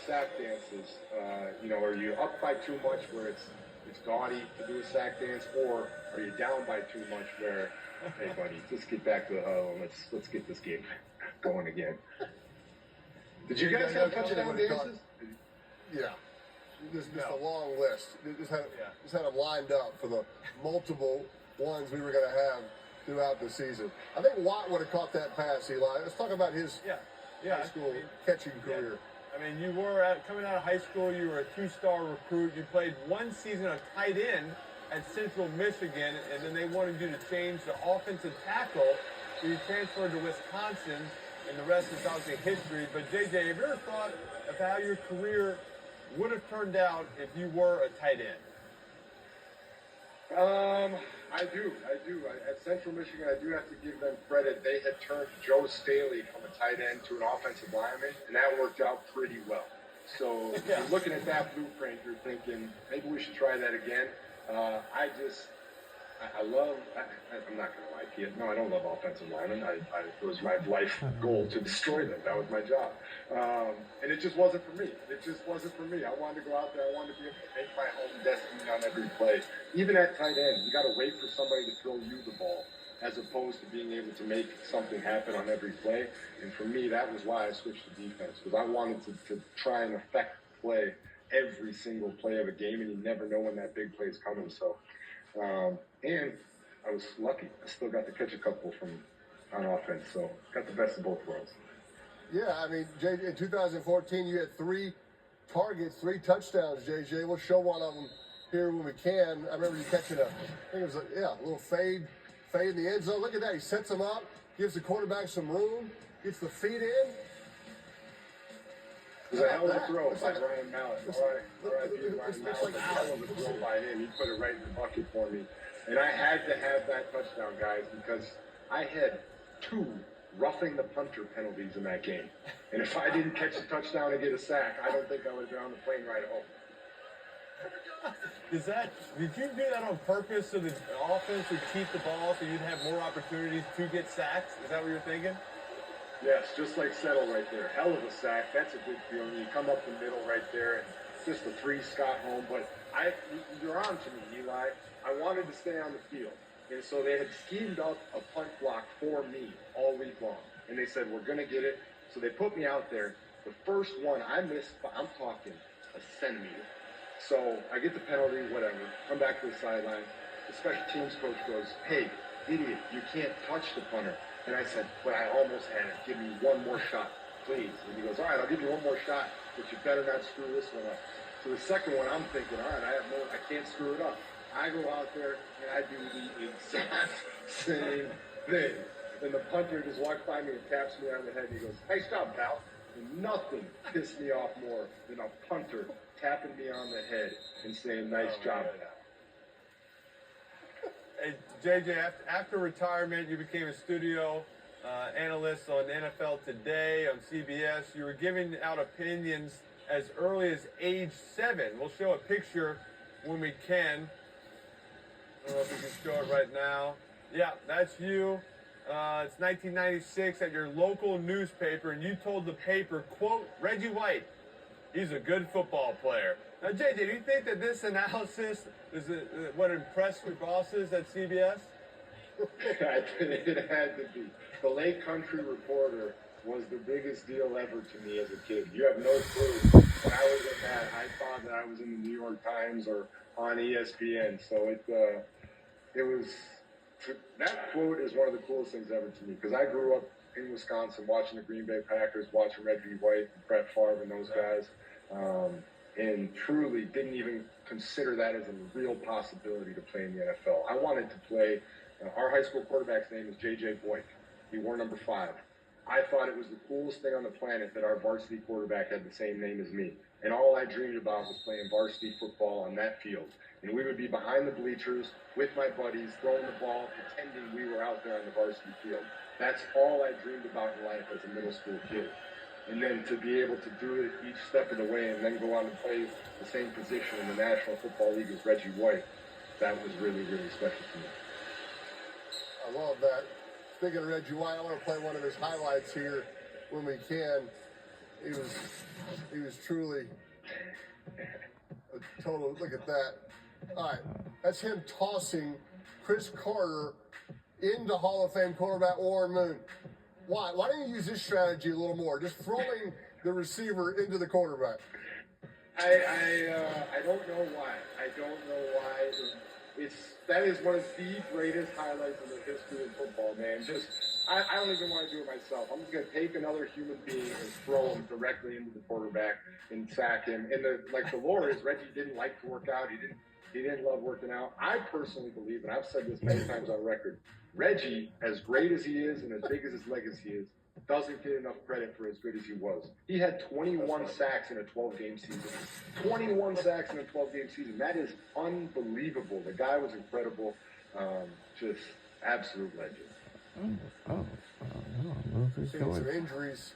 sack dances. Are you up by too much where it's gaudy to do a sack dance, or are you down by too much where, hey buddy, let's get back to the huddle and let's get this game going again. Did you guys have touchdown dances? Yeah. Just a long list. Just had them lined up for the multiple ones we were going to have throughout the season. I think Watt would have caught that pass, Eli. Let's talk about his high school catching career. I mean, you were coming out of high school, you were a two-star recruit. You played one season of tight end at Central Michigan, and then they wanted you to change to offensive tackle. So you transferred to Wisconsin, and the rest is obviously history. But, JJ, have you ever thought of how your career would have turned out if you were a tight end? I do. At Central Michigan, I do have to give them credit. They had turned Joe Staley from a tight end to an offensive lineman, and that worked out pretty well. So if you're looking at that blueprint, you're thinking, maybe we should try that again. I'm not going to lie to you. No, I don't love offensive linemen. It was my life goal to destroy them. That was my job. And it just wasn't for me. I wanted to go out there. I wanted to be able to make my own destiny on every play. Even at tight end, you got to wait for somebody to throw you the ball as opposed to being able to make something happen on every play. And for me, that was why I switched to defense, because I wanted to try and affect play every single play of a game, and you never know when that big play is coming. So, and I was lucky. I still got to catch a couple on offense, so got the best of both worlds. Yeah, I mean, JJ, in 2014, you had 3 targets, 3 touchdowns, JJ. We'll show one of them here when we can. I remember you catching a little fade in the end zone. Look at that. He sets them up, gives the quarterback some room, gets the feet in. It was a hell of a throw by Ryan Mallett. Ryan Mallett, a hell of a throw by him. He put it right in the bucket for me. And I had to have that touchdown, guys, because I had 2 roughing the punter penalties in that game. And if I didn't catch a touchdown and get a sack, I don't think I would have been on the plane ride home. Did you do that on purpose so the offense would keep the ball so you'd have more opportunities to get sacks? Is that what you're thinking? Yes, just like Settle right there. Hell of a sack. That's a good feeling. You come up the middle right there, and just a 3 Scott home. But you're on to me, Eli. I wanted to stay on the field. And so they had schemed up a punt block for me all week long. And they said, we're going to get it. So they put me out there. The first one, I missed, I'm talking a centimeter. So I get the penalty, whatever. Come back to the sideline. The special teams coach goes, hey, idiot, you can't touch the punter. And I said, but I almost had it. Give me one more shot, please. And he goes, all right, I'll give you one more shot, but you better not screw this one up. So the second one, I'm thinking, all right, I can't screw it up. I go out there, and I do the exact same thing. And the punter just walks by me and taps me on the head, and he goes, nice job, pal. And nothing pissed me off more than a punter tapping me on the head and saying, nice job, pal. Hey, JJ, after retirement, you became a studio analyst on NFL Today on CBS. You were giving out opinions as early as age 7. We'll show a picture when we can. I don't know if we can show it right now. Yeah, that's you. It's 1996 at your local newspaper, and you told the paper, quote, Reggie White, he's a good football player. Now, JJ, do you think that this analysis is what impressed your bosses at CBS? It had to be. The Lake Country Reporter was the biggest deal ever to me as a kid. You have no clue. When I was in that, I thought that I was in the New York Times or on ESPN. So it was, that quote is one of the coolest things ever to me, because I grew up in Wisconsin watching the Green Bay Packers, watching Reggie White, and Brett Favre, and those guys. And truly didn't even consider that as a real possibility to play in the NFL. I wanted to play, our high school quarterback's name is J.J. Boyk. He wore number 5. I thought it was the coolest thing on the planet that our varsity quarterback had the same name as me. And all I dreamed about was playing varsity football on that field. And we would be behind the bleachers with my buddies, throwing the ball, pretending we were out there on the varsity field. That's all I dreamed about in life as a middle school kid. And then to be able to do it each step of the way and then go on to play the same position in the National Football League as Reggie White, that was really, really special to me. I love that. Speaking of Reggie White, I want to play one of his highlights here when we can. he was truly a total. Look at that. All right, that's him tossing Chris Carter into Hall of Fame quarterback Warren Moon. Why? Why don't you use this strategy a little more? Just throwing the receiver into the quarterback. I don't know why. I don't know why. That is one of the greatest highlights in the history of football, man. I don't even want to do it myself. I'm just going to take another human being and throw him directly into the quarterback and sack him. And the lore is Reggie didn't like to work out. He didn't love working out. I personally believe, and I've said this many times on record, Reggie, as great as he is and as big as his legacy is, doesn't get enough credit for as good as he was. He had 21 sacks in a 12-game season. 21 sacks in a 12-game season. That is unbelievable. The guy was incredible. Just absolute legend. Seeing some injuries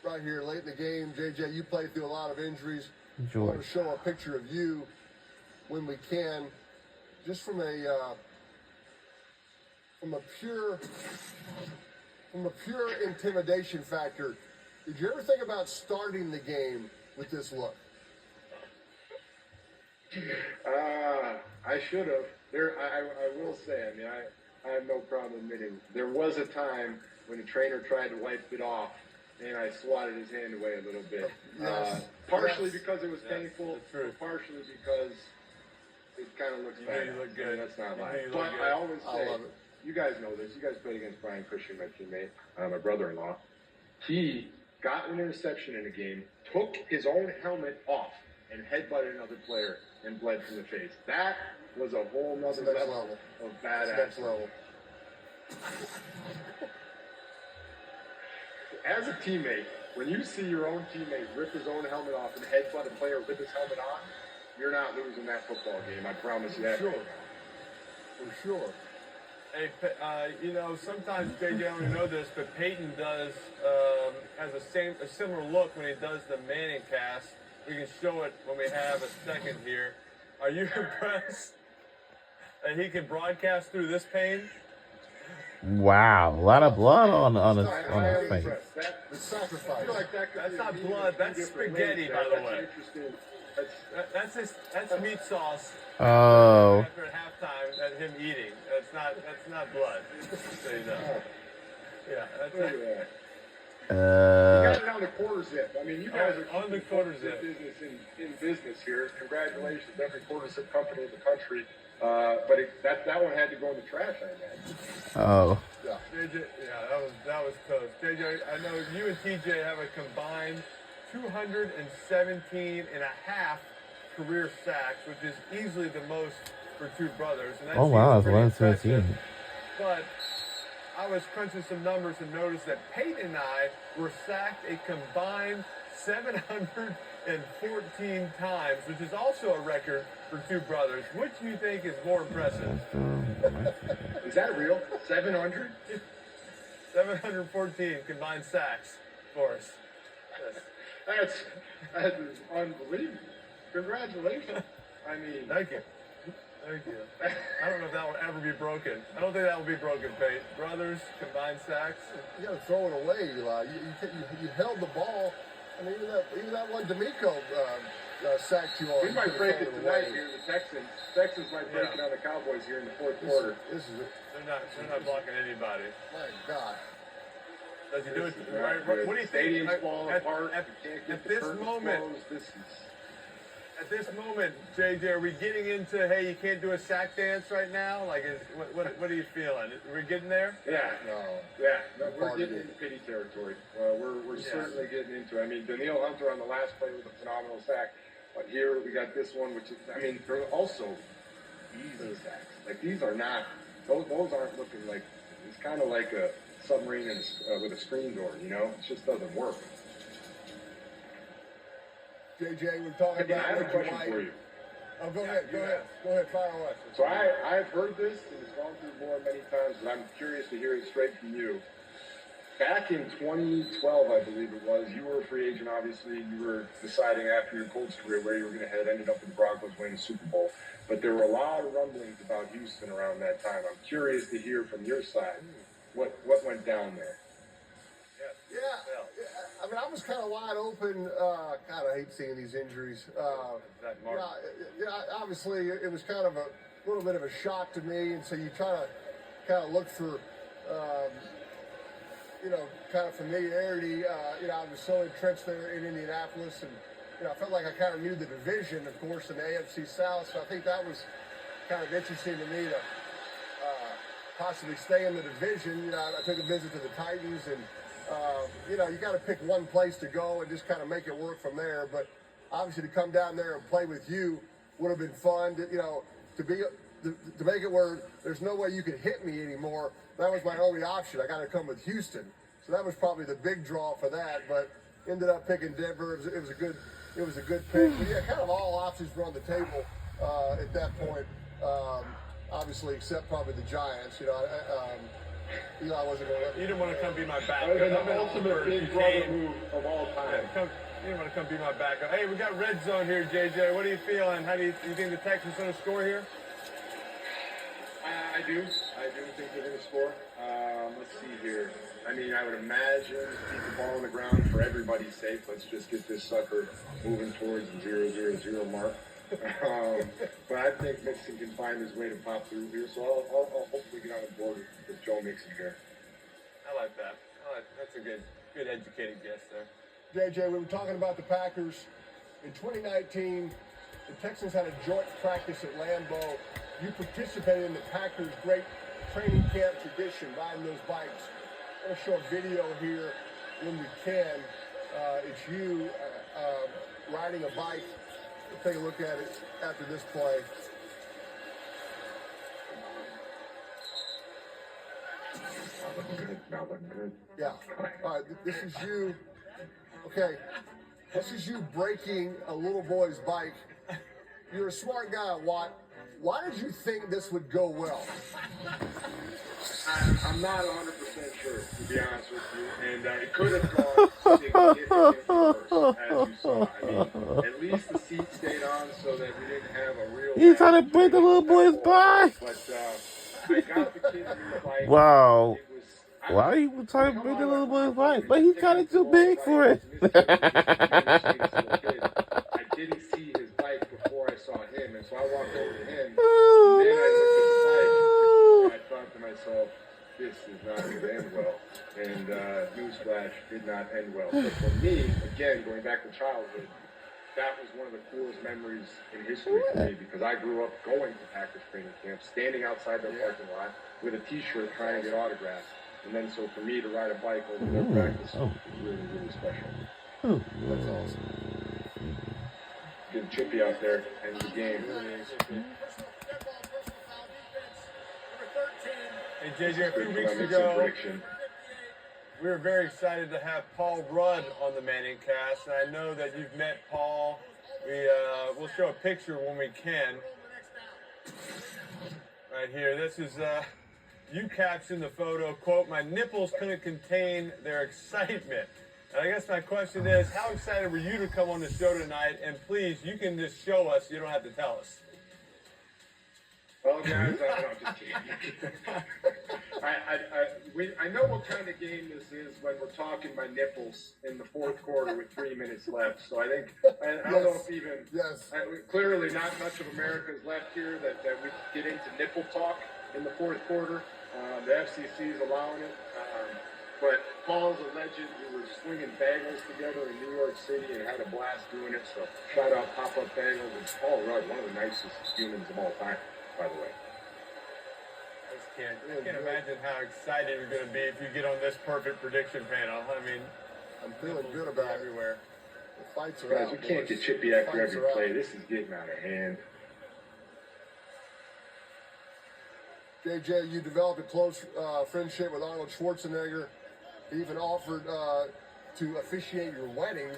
right here late in the game. JJ, you played through a lot of injuries. I want to show a picture of you when we can, just from a pure intimidation factor. Did you ever think about starting the game with this look? I should have. I will say, I mean, I have no problem admitting there was a time when the trainer tried to wipe it off, and I swatted his hand away a little bit. Yes. Partially because it was painful, but partially because it kind of looks bad. You look good. That's not You lying. look But good. I always I say, love it. you guys know this. You guys played against Brian Cushing, my teammate, my brother-in-law. He got an interception in a game, took his own helmet off, and headbutted another player and bled from the face. That was a whole nother Next level level. of That's badass. next level. As a teammate, when you see your own teammate rip his own helmet off and headbutt a player with his helmet on, you're not losing that football game. I promise you that. Sure. For sure. Hey, sometimes JJ, I don't know this, but Peyton has a similar look when he does the Manning cast. We can show it when we have a second here. Are you impressed that he can broadcast through this pain? Wow, a lot of blood on his I am face. impressed. The sacrifice. I feel like that could That's be not a blood, in that's different spaghetti, ways by there. the way. That's interesting. That's meat sauce. Oh, After halftime, at him eating. That's not blood. Just so you know. Yeah, that's Look at that. You uh, got it on the quarter zip. I mean, you guys are On the keeping quarter quarter zip zip. business in business here. Congratulations, every quarter zip company in the country. But that one had to go in the trash, I imagine. oh, Yeah. JJ, yeah, that was close. JJ, I know you and TJ have a combined 217 and a half career sacks, which is easily the most for two brothers. And that oh wow, seems that's pretty 117. impressive. But I was crunching some numbers and noticed that Peyton and I were sacked a combined 714 times, which is also a record for two brothers. Which do you think is more impressive? Is that real? 700? 714 combined sacks for us. Yes. That is unbelievable. Congratulations. I mean, Thank you. Thank you. I don't know if that will ever be broken. I don't think that will be broken, Pete. Brothers, combined sacks. You got to throw it away, Eli. You held the ball. I mean, even that one D'Amico sacked you on. we You might could've break thrown it away. tonight here. The Texans might break it on the Cowboys here in the fourth quarter. This is it. They're not blocking anybody. My God. Does he do it? This is not Right, good. what do you think? Stadium's Like, falling at, apart. At, You can't get at the this curtains moment, closed. at this moment, JJ, are we getting into, hey, you can't do a sack dance right now? Like, what are you feeling? We're getting there? Yeah. No. Yeah, no, we're Hard to getting do. into pity territory. We're certainly getting into it. I mean, Daniil Hunter on the last play with a phenomenal sack. But here we got this one, which is, I mean, they're also easy sacks. Like, these are not, those aren't looking like, it's kind of like a submarine with a screen door, you know? It just doesn't work. JJ, we're talking Again, about I have a Reggie question White. for you. Oh, go ahead, fire away. So I've heard this, and it's gone through more many times, but I'm curious to hear it straight from you. Back in 2012, I believe it was, you were a free agent, obviously. You were deciding after your Colts career where you were going to head, ended up with the Broncos winning the Super Bowl. But there were a lot of rumblings about Houston around that time. I'm curious to hear from your side what went down there. Yeah, I I mean, I was kind of wide open. God, I hate seeing these injuries. That mark. Obviously, it was kind of a little bit of a shock to me, and so you try to kind of look for, kind of familiarity. I was so entrenched there in Indianapolis, and I felt like I kind of knew the division, of course, in the AFC South. So I think that was kind of interesting to me to possibly stay in the division. I took a visit to the Titans, and you got to pick one place to go and just kind of make it work from there. But obviously, to come down there and play with you would have been fun. To make it where there's no way you could hit me anymore. That was my only option. I got to come with Houston, so that was probably the big draw for that. But ended up picking Denver. It was a good pick. But yeah, kind of all options were on the table at that point. Obviously, except probably the Giants. Eli wasn't going to let me. You didn't want to come be my That was backup. the ultimate big brother move of all time. You didn't want to come be my backup. Hey, we got red zone here, JJ. What are you feeling? How do you think the Texans going to score here? I do think they're going to score. Let's see here. I mean, I would imagine keep the ball on the ground for everybody's sake. Let's just get this sucker moving towards the 0-0-0 mark. But I think Mixon can find his way to pop through here, so I'll hopefully get on the board with Joe Mixon here. I like that. That's a good educated guess there. JJ, we were talking about the Packers. In 2019, the Texans had a joint practice at Lambeau. You participated in the Packers' great training camp tradition, riding those bikes. I'm going to show a video here when we can. It's you riding a bike. We'll take a look at it after this play. Not looking good. Yeah. All right, this is you. Okay. This is you breaking a little boy's bike. You're a smart guy, Watt. Why did you think this would go well? I'm not 100% sure, to be honest with you. And it could have gone significantly worse, as you saw. I mean, at least the seat stayed on so that we didn't have a real... He's trying to break the little boy's bike. But I got the kid in the bike. Wow. It was... Why are you trying to break the little boy's bike? But he's kind of too big for it. I didn't see his bike before I saw him, and so I walked over to him. And then I looked at the bike, and I thought to myself, this is not going to end well. And newsflash, did not end well. But for me, again, going back to childhood, that was one of the coolest memories in history for me because I grew up going to Packers training camp, standing outside their parking lot with a T-shirt trying to get autographs. And then so for me to ride a bike over their practice was really, really special. That's awesome. Getting chippy out there, end of the game. Hey, JJ, a few weeks ago, we were very excited to have Paul Rudd on the Manning Cast, and I know that you've met Paul. We'll show a picture when we can. Right here, this is... You captioned the photo, quote, "My nipples couldn't contain their excitement." And I guess my question is, how excited were you to come on the show tonight? And please, you can just show us. You don't have to tell us. Well, guys, I'm just kidding. I know what kind of game this is when we're talking my nipples in the fourth quarter with 3 minutes left. So I think, I don't know if even, clearly not much of America's left here that we get into nipple talk in the fourth quarter. The FCC is allowing it. But Paul's a legend. We were swinging bagels together in New York City and had a blast doing it. So shout out Pop-Up Bagels and Paul Rudd, one of the nicest humans of all time, by the way. I can't imagine how excited you're going to be if you get on this perfect prediction panel. I mean, I'm feeling good about it. Everywhere. The fights are Guys, out. we can't get chippy after every play. This is getting out of hand. JJ, you developed a close friendship with Arnold Schwarzenegger. He even offered to officiate your wedding.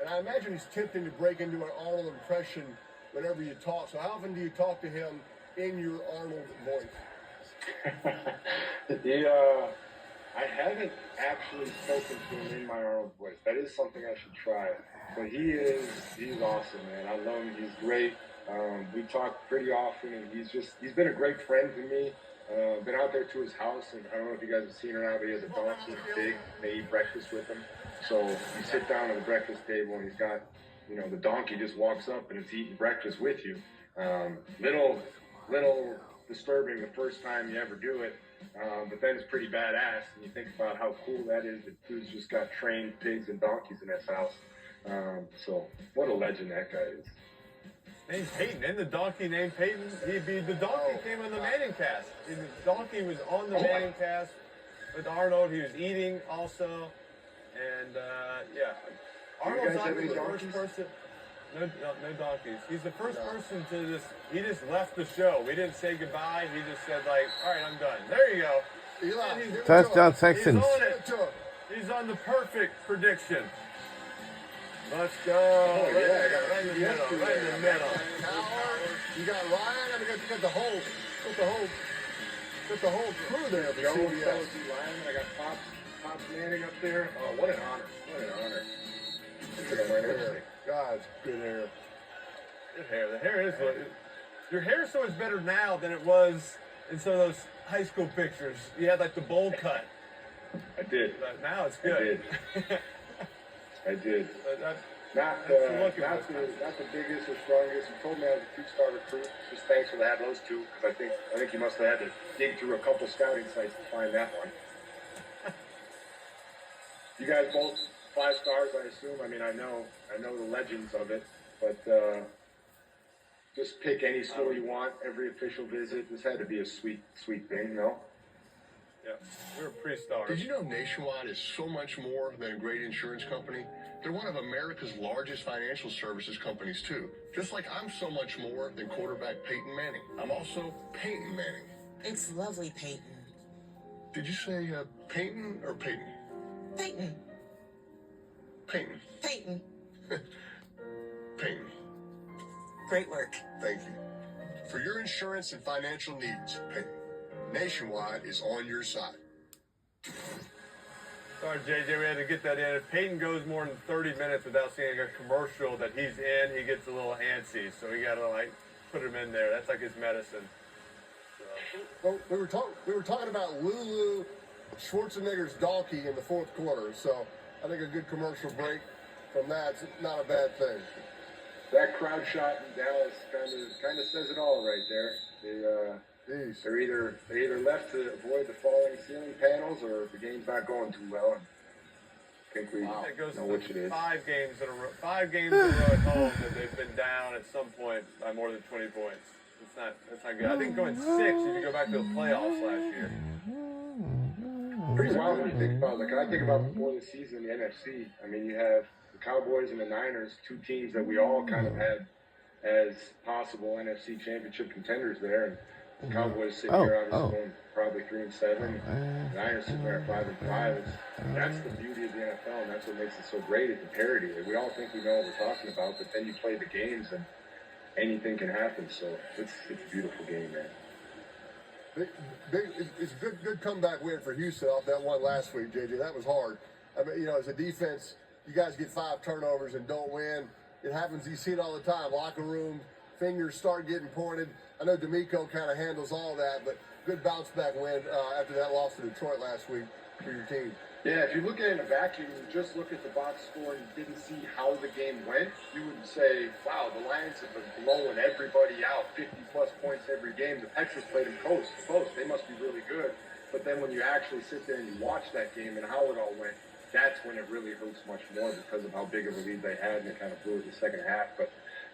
And I imagine he's tempting to break into an Arnold impression whenever you talk. So how often do you talk to him in your Arnold voice? I haven't actually spoken to him in my Arnold voice. That is something I should try. But he's awesome, man. I love him. He's great. We talk pretty often, and he's been a great friend to me. Been out there to his house, and I don't know if you guys have seen her now, but he has a donkey, big. They eat breakfast with him. So you sit down at the breakfast table and he's got, the donkey just walks up and it's eating breakfast with you. Little disturbing the first time you ever do it, but then it's pretty badass. And you think about how cool that is. The dude's just got trained pigs and donkeys in his house. So what a legend that guy is. Named Peyton. And the donkey named Peyton. The donkey came on the Manning cast. The donkey was on the Manning cast with Arnold. He was eating also. And, Arnold's not the first person. No donkeys. He's the first person to he just left the show. We didn't say goodbye. He just said, like, all right, I'm done. There you go. Eli, Touchdown He's Texans. on it. He's on the perfect prediction. Let's go. Right in the middle. Right in the middle. Howard, you got Ryan, and you got the whole crew there. Joe, Kelsey, Lyman, I got Pops Manning up there. Oh, what an honor. What an honor. God's good hair. Good hair. The hair is. Your hair is so much better now than it was in some of those high school pictures. You had like the bowl cut. I did. But now it's good. I did. Not That's the biggest or strongest. You told me I was a two-star recruit. Just thanks for having those two, because I think you must have had to dig through a couple scouting sites to find that one. You guys both 5 stars, I assume. I mean, I know the legends of it, but just pick any school you want. Every official visit. This had to be a sweet thing, no? Yeah, we were pre-stars. Did you know Nationwide is so much more than a great insurance company? They're one of America's largest financial services companies, too. Just like I'm so much more than quarterback Peyton Manning. I'm also Peyton Manning. It's lovely, Peyton. Did you say Peyton or Peyton? Peyton. Peyton. Peyton. Peyton. Great work. Thank you. For your insurance and financial needs, Peyton, Nationwide is on your side. Sorry, JJ, we had to get that in. If Peyton goes more than 30 minutes without seeing a commercial that he's in, he gets a little antsy. So we got to put him in there. That's like his medicine. Well, we were talking about Lulu Schwarzenegger's donkey in the fourth quarter. So I think a good commercial break from that's not a bad thing. That crowd shot in Dallas kind of says it all right there. They're either left to avoid the falling ceiling panels, or the game's not going too well. I think we know which it is. 5 games in a row. 5 games in a row at home that they've been down at some point by more than 20 points. That's not good. I think going 6 if you go back to the playoffs last year. Pretty wild when you think about it. Like, I think about before the season, the NFC. I mean, you have the Cowboys and the Niners, 2 teams that we all kind of had as possible NFC championship contenders there. And the Cowboys sitting here obviously going probably 3-7. The Niners sitting there at 5-5. That's the beauty of the NFL, and that's what makes it so great, is the parity. We all think we know what we're talking about, but then you play the games and anything can happen. So it's a beautiful game, man. It's a good comeback win for Houston off that one last week, JJ. That was hard. I mean, as a defense, you guys get 5 turnovers and don't win. It happens. You see it all the time. Locker room, fingers start getting pointed. I know D'Amico kind of handles all that, but good bounce back win after that loss to Detroit last week for your team. Yeah, if you look at it in a vacuum, you just look at the box score and you didn't see how the game went, you would say, wow, the Lions have been blowing everybody out, 50-plus points every game. The Texans played them close. They must be really good. But then when you actually sit there and you watch that game and how it all went, that's when it really hurts much more because of how big of a lead they had, and it kind of blew it the second half. But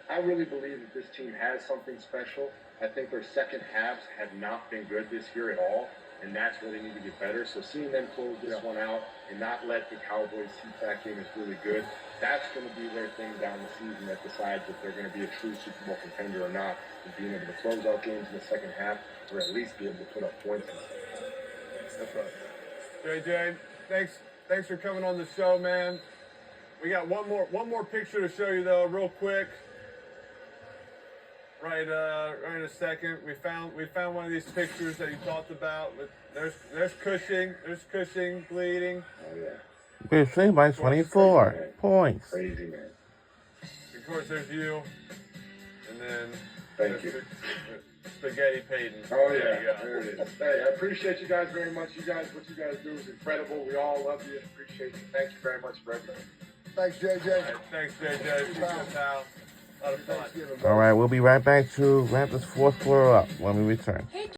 I really believe that this team has something special. I think their second halves have not been good this year at all, and that's where they need to get better. So seeing them close this one out and not let the Cowboys see that game is really good. That's going to be their thing down the season that decides if they're going to be a true Super Bowl contender or not, is being able to close out games in the second half, or at least be able to put up points. That's right. JJ, thanks for coming on the show, man. We got one more picture to show you though, real quick. Right in a second. We found one of these pictures that you talked about. There's Cushing bleeding. Oh yeah. Cushing by 24 points. Crazy, man. Of course, there's you, and then Thank you. Spaghetti Peyton. Oh There yeah, you go. there it is. Hey, I appreciate you guys very much. What you guys do is incredible. We all love you and appreciate you. Thank you very much for everything. Thanks, JJ. All right, thanks, JJ. See you, pal. A lot of fun. Thanksgiving, All right, we'll be right back to wrap this fourth quarter up when we return.